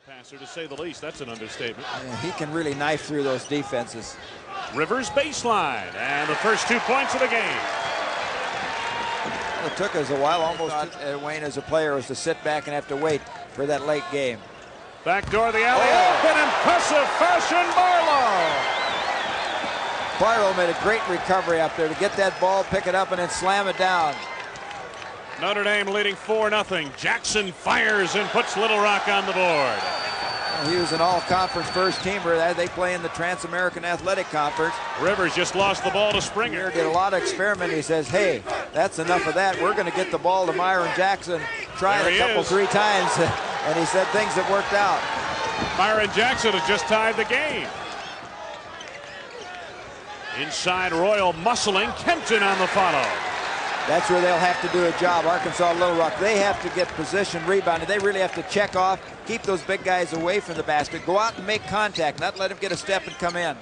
Passer, to say the least. That's an understatement. Yeah, he can really knife through those defenses. Rivers baseline, and the first 2 points of the game. It took us a while, almost. Wayne, as a player, was to sit back and have to wait for that late game. Backdoor the alley, open, impressive fashion, Barlow. Barlow made a great recovery up there to get that ball, pick it up, and then slam it down. Notre Dame leading 4-0. Jackson fires and puts Little Rock on the board. He was an all-conference first teamer. They play in the Trans-American Athletic Conference. Rivers just lost the ball to Springer. Did a lot of experimenting. He says, hey, that's enough of that. We're going to get the ball to Myron Jackson. Tried a couple, 3 times, and he said things that worked out. Myron Jackson has just tied the game. Inside Royal muscling, Kenton on the follow. That's where they'll have to do a job. Arkansas Little Rock, they have to get position rebounded. They really have to check off, keep those big guys away from the basket, go out and make contact, not let them get a step and come in.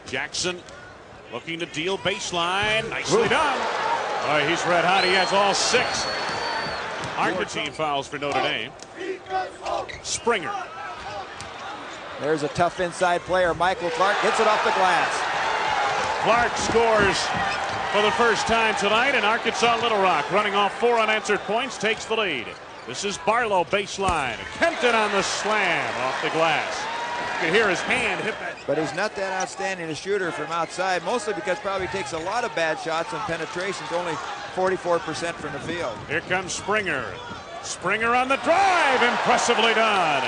Jackson looking to deal baseline. Nicely done. Oh, he's red hot. He has all 6. Argentine fouls for Notre Dame. Springer. There's a tough inside player. Michael Clark gets it off the glass. Clark scores for the first time tonight, and Arkansas Little Rock, running off 4 unanswered points, takes the lead. This is Barlow baseline. Kenton on the slam off the glass. You can hear his hand hit that. But he's not that outstanding a shooter from outside, mostly because probably takes a lot of bad shots and penetrations, only 44% from the field. Here comes Springer. Springer on the drive, impressively done.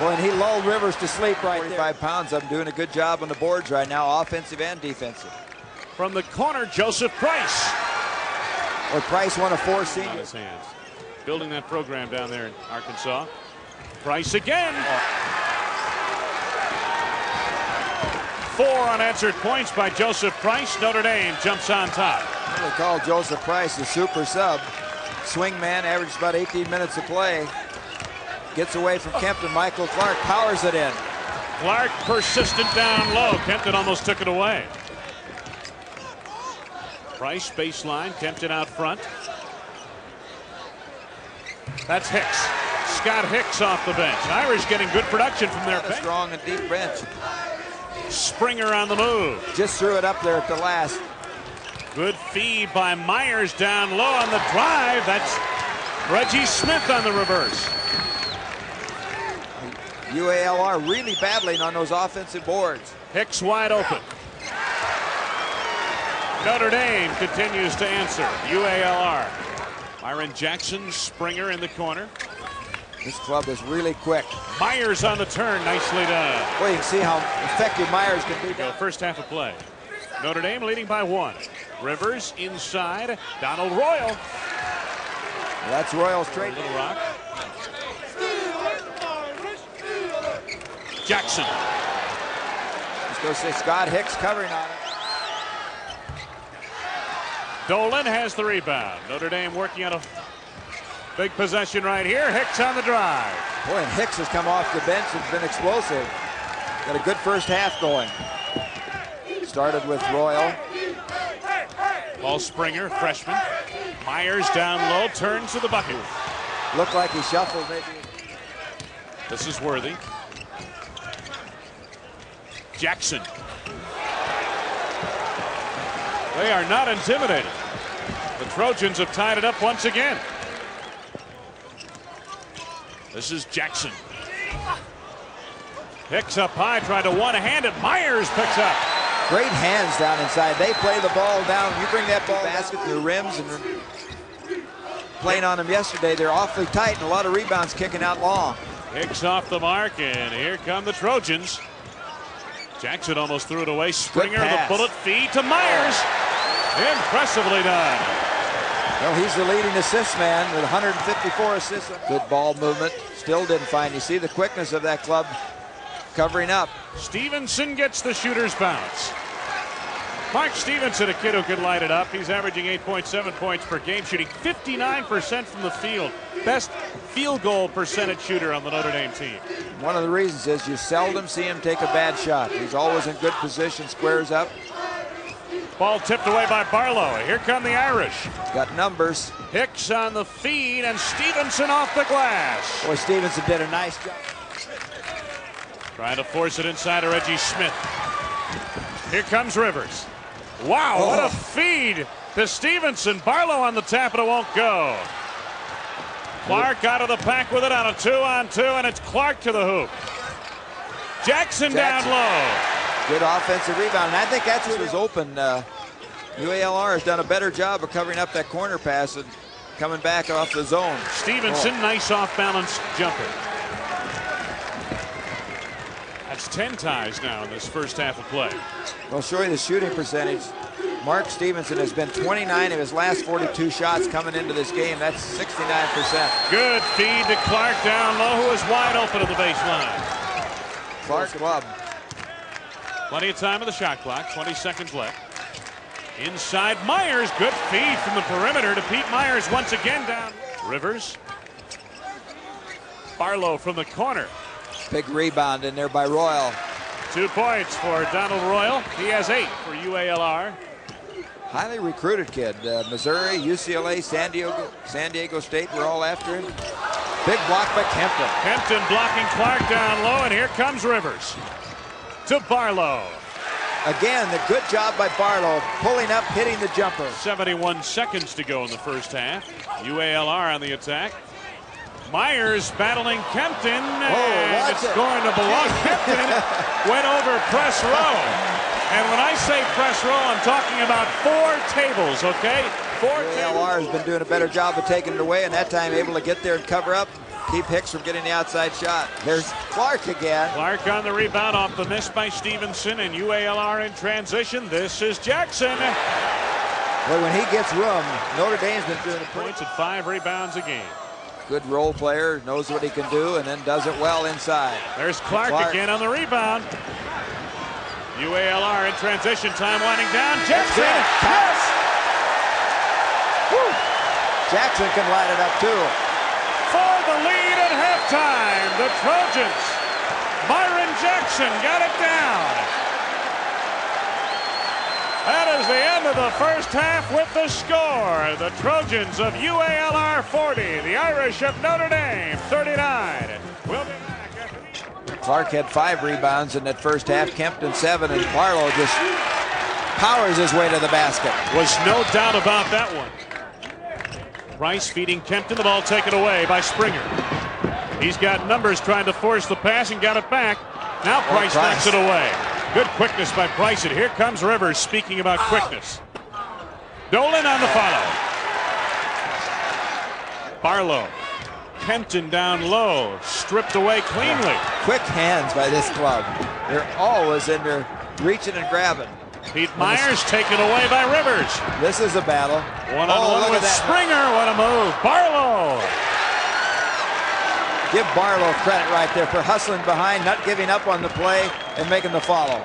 Boy, and he lulled Rivers to sleep right there. 45 pounds. I'm doing a good job on the boards right now, offensive and defensive. From the corner, Joseph Price. Well, Price won a 4 senior. On his hands. Building that program down there in Arkansas. Price again. 4 unanswered points by Joseph Price. Notre Dame jumps on top. They call Joseph Price the super sub. Swing man, averages about 18 minutes of play. Gets away from Kempton. Michael Clark powers it in. Clark persistent down low. Kempton almost took it away. Price baseline. Kempton out front. That's Hicks. Scott Hicks off the bench. Irish getting good production from their bench. Strong and deep bench. Springer on the move. Just threw it up there at the last. Good feed by Myers down low on the drive. That's Reggie Smith on the reverse. UALR really battling on those offensive boards. Hicks wide open. Notre Dame continues to answer. UALR. Myron Jackson, Springer in the corner. This club is really quick. Myers on the turn, nicely done. Well, you can see how effective Myers can be. First half of play. Notre Dame leading by 1. Rivers inside. Donald Royal. That's Royal's trade. Little Rock. Jackson. Let's go see Scott Hicks covering on it. Dolan has the rebound. Notre Dame working on a big possession right here. Hicks on the drive. Boy, and Hicks has come off the bench and been explosive. Got a good first half going. Started with Royal. Ball Springer, freshman. Myers down low, turns to the bucket. Looked like he shuffled maybe. This is Worthy. Jackson. They are not intimidated. The Trojans have tied it up once again. This is Jackson. Hicks up high, tried to one-hand it. Myers picks up. Great hands down inside. They play the ball down. You bring that ball basket to the rims and playing on them yesterday. They're awfully tight and a lot of rebounds kicking out long. Hicks off the mark, and here come the Trojans. Jackson almost threw it away. Springer, the bullet feed to Myers. Impressively done. Well, he's the leading assist man with 154 assists. Good ball movement. Still didn't find. You see the quickness of that club covering up. Stevenson gets the shooter's bounce. Mark Stevenson, a kid who could light it up. He's averaging 8.7 points per game, shooting 59% from the field. Best field goal percentage shooter on the Notre Dame team. One of the reasons is you seldom see him take a bad shot. He's always in good position, squares up. Ball tipped away by Barlow. Here come the Irish. Got numbers. Hicks on the feed and Stevenson off the glass. Boy, Stevenson did a nice job. Trying to force it inside to Reggie Smith. Here comes Rivers. Wow, what a feed to Stevenson. Barlow on the tap, and it won't go. Clark out of the pack with it on a 2-on-2, and it's Clark to the hoop. Jackson down low. Good offensive rebound, and I think that's what was open. UALR has done a better job of covering up that corner pass and coming back off the zone. Stevenson, nice off-balance jumper. That's 10 ties now in this first half of play. I'll show you the shooting percentage. Mark Stevenson has been 29 of his last 42 shots coming into this game. That's 69%. Good feed to Clark down low, who is wide open at the baseline. Clark Club. Plenty of time on the shot clock, 20 seconds left. Inside Myers, good feed from the perimeter to Pete Myers once again down. Rivers. Barlow from the corner. Big rebound in there by Royal. 2 points for Donald Royal. He has 8 for UALR. Highly recruited kid. Missouri, UCLA, San Diego State were all after him. Big block by Kempton. Kempton blocking Clark down low, and here comes Rivers. To Barlow. Again, the good job by Barlow, pulling up, hitting the jumper. 71 seconds to go in the first half. UALR on the attack. Myers battling Kempton, and it's going to belong. Kempton went over press row. And when I say press row, I'm talking about 4 tables, okay? 4 tables. UALR has been doing a better job of taking it away, and that time able to get there and cover up. Keep Hicks from getting the outside shot. There's Clark again. Clark on the rebound off the miss by Stevenson, and UALR in transition. This is Jackson. Well, when he gets room, Notre Dame's been doing points and 5 rebounds a game. Good role player, knows what he can do, and then does it well inside. There's Clark again on the rebound. UALR in transition, time winding down. Jackson! Yes! Woo. Jackson can light it up too. For the lead at halftime, the Trojans. Byron Jackson got it down. That is the end of the first half with the score. The Trojans of UALR 40, the Irish of Notre Dame 39. We'll be back after these. Clark had 5 rebounds in that first half, Kempton 7, and Barlow just powers his way to the basket. Was no doubt about that one. Price feeding Kempton, the ball taken away by Springer. He's got numbers trying to force the pass and got it back. Now Price knocks it away. Good quickness by Price, and here comes Rivers, speaking about quickness. Dolan on the follow. Barlow. Kempton down low, stripped away cleanly. Quick hands by this club. They're always in there reaching and grabbing. Pete Myers taken away by Rivers. This is a battle. One-on-one with Springer. What a move. Barlow. Give Barlow credit right there for hustling behind, not giving up on the play, and making the follow.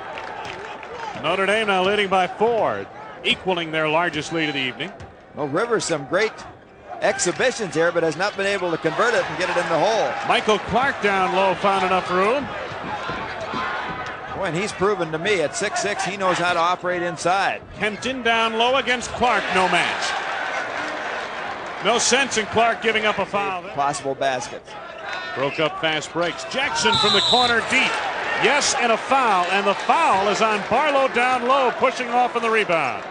Notre Dame now leading by 4, equaling their largest lead of the evening. Well, Rivers, some great exhibitions here, but has not been able to convert it and get it in the hole. Michael Clark down low found enough room. Boy, and he's proven to me at 6'6", he knows how to operate inside. Kempton down low against Clark, no match. No sense in Clark giving up a foul. Possible baskets. Broke up fast breaks. Jackson from the corner deep. Yes, and a foul, and the foul is on Barlow down low, pushing off on the rebound.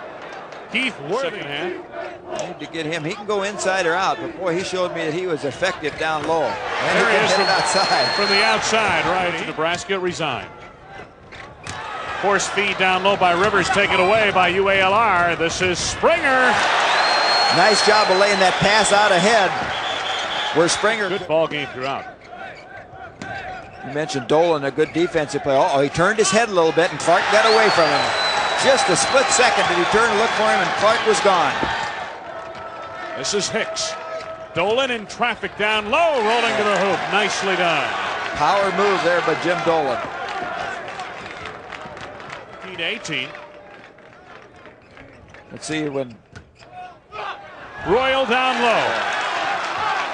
Keith Worthy. Need to get him. He can go inside or out, but boy, he showed me that he was effective down low. And there he is from the outside, right? Nebraska resigned. Force feed down low by Rivers, taken away by UALR. This is Springer. Nice job of laying that pass out ahead. Where Springer. Good ball game throughout. You mentioned Dolan, a good defensive player. Oh, he turned his head a little bit, and Clark got away from him. Just a split second did he turn and look for him, and Clark was gone. This is Hicks. Dolan in traffic down low, rolling to the hoop. Nicely done. Power move there by Jim Dolan. 18. Let's see when. Royal down low.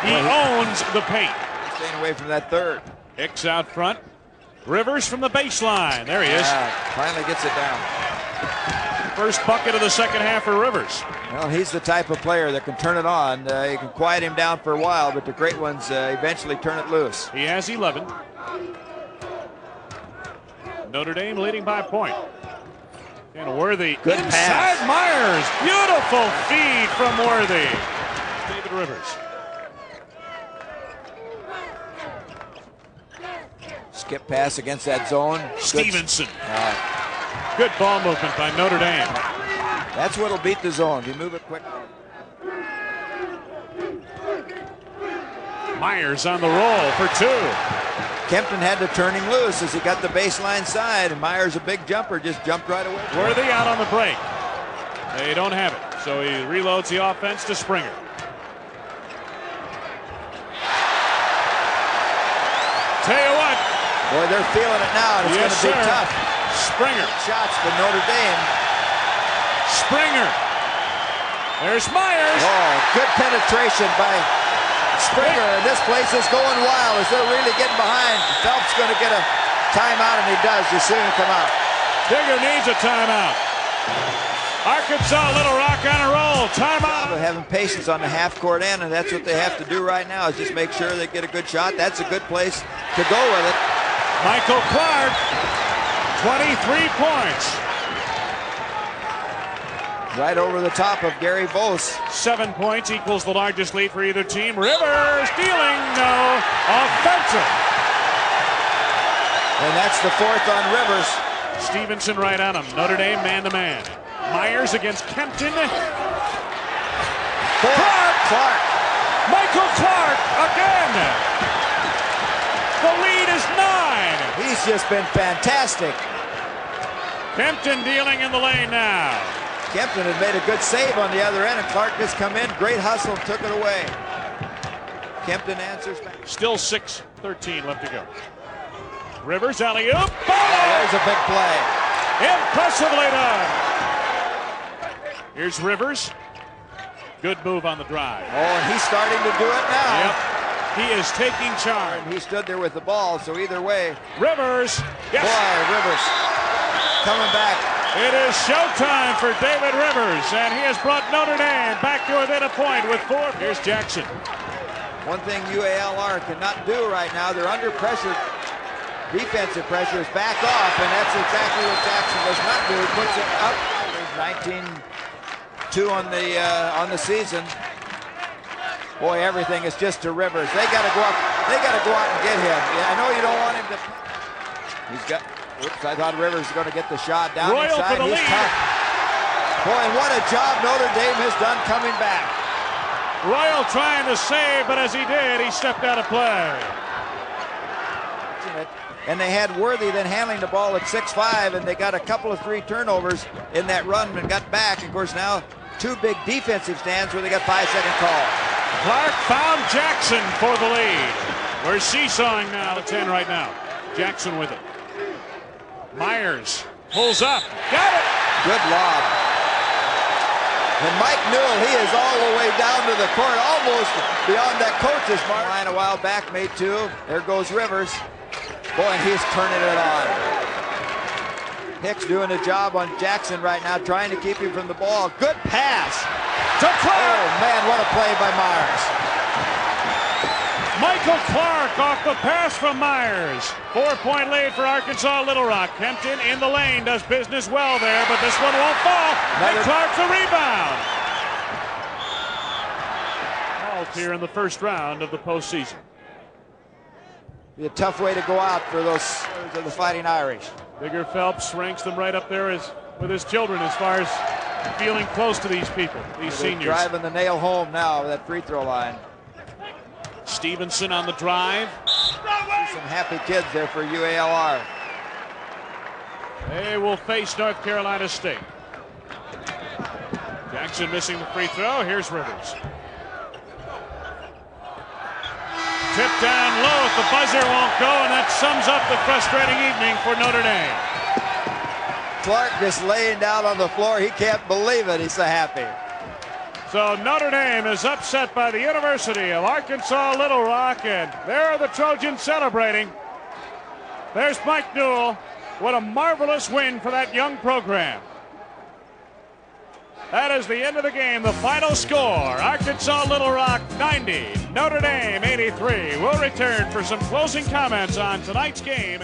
He owns the paint. Staying away from that third. Hicks out front. Rivers from the baseline. There he is. Finally gets it down. First bucket of the second half for Rivers. Well, he's the type of player that can turn it on. You can quiet him down for a while, but the great ones eventually turn it loose. He has 11. Notre Dame leading by a point. And Worthy good inside pass. Myers. Beautiful feed from Worthy. David Rivers. Skip pass against that zone. Stevenson. Good ball movement by Notre Dame. That's what'll beat the zone. You move it quick. Myers on the roll for two. Kempton had to turn him loose as he got the baseline side, and Myers, a big jumper, just jumped right away. Worthy out on the break. They don't have it, so he reloads the offense to Springer. Tell you what. Boy, they're feeling it now, and it's going to be tough. Springer. Shots for Notre Dame. Springer. There's Myers. Oh, good penetration by Springer, and this place is going wild as they're really getting behind. Phelps going to get a timeout, and he does. You see him come out. Digger needs a timeout. Arkansas, Little Rock on a roll. Timeout. Having patience on the half-court end, and that's what they have to do right now is just make sure they get a good shot. That's a good place to go with it. Michael Clark, 23 points. Right over the top of Gary Vos. 7 points equals the largest lead for either team. Rivers stealing, no, offensive. And that's the fourth on Rivers. Stevenson right on him. Notre Dame man-to-man. Myers against Kempton. Clark. Michael Clark again. The lead is 9. He's just been fantastic. Kempton dealing in the lane now. Kempton had made a good save on the other end, and Clark just come in. Great hustle, took it away. Kempton answers back. Still 6:13 left to go. Rivers alley-oop. Oh, there's a big play. Impressively done. Here's Rivers. Good move on the drive. Oh, and he's starting to do it now. Yep. He is taking charge. And he stood there with the ball, so either way. Rivers. Yes. Boy, Rivers coming back. It is showtime for David Rivers, and he has brought Notre Dame back to within a point with 4. Here's Jackson. One thing UALR cannot do right now, they're under pressure. Defensive pressure is back off, and that's exactly what Jackson does not do. He puts it up. There's 19-2 on the season. Boy, everything is just to Rivers. They got to go up. They got to go out and get him. Yeah, I know you don't want him to. He's got. Oops, I thought Rivers was going to get the shot down Royal inside. For the He's lead. tough. Boy, and what a job Notre Dame has done coming back. Royal trying to save, but as he did, he stepped out of play. And they had Worthy then handling the ball at 6'5", and they got a couple of 3 turnovers in that run and got back. Of course, now 2 big defensive stands where they got 5-second call. Clark found Jackson for the lead. We're seesawing now at 10 right now. Jackson with it. Myers pulls up. Got it. Good lob. And Mike Newell, he is all the way down to the court, almost beyond that coach's mark. Line a while back, made 2. There goes Rivers. Boy, and he's turning it on. Hicks doing a job on Jackson right now, trying to keep him from the ball. Good pass to Clark. Oh, man, what a play by Myers. Michael Clark off the pass from Myers. 4-point lead for Arkansas Little Rock. Kempton in the lane, does business well there, but this one won't fall. And Clark the rebound. All here in the first round of the postseason. Be a tough way to go out for those of the Fighting Irish. Digger Phelps ranks them right up there with his children as far as feeling close to these people, these seniors. Driving the nail home now with that free throw line. Stevenson on the drive. Some happy kids there for UALR. They will face North Carolina State. Jackson missing the free throw. Here's Rivers. Tip down low. The buzzer won't go, and that sums up the frustrating evening for Notre Dame. Clark just laying down on the floor. He can't believe it. He's so happy. So Notre Dame is upset by the University of Arkansas Little Rock, and there are the Trojans celebrating. There's Mike Newell. What a marvelous win for that young program. That is the end of the game. The final score, Arkansas Little Rock 90, Notre Dame 83. We'll return for some closing comments on tonight's game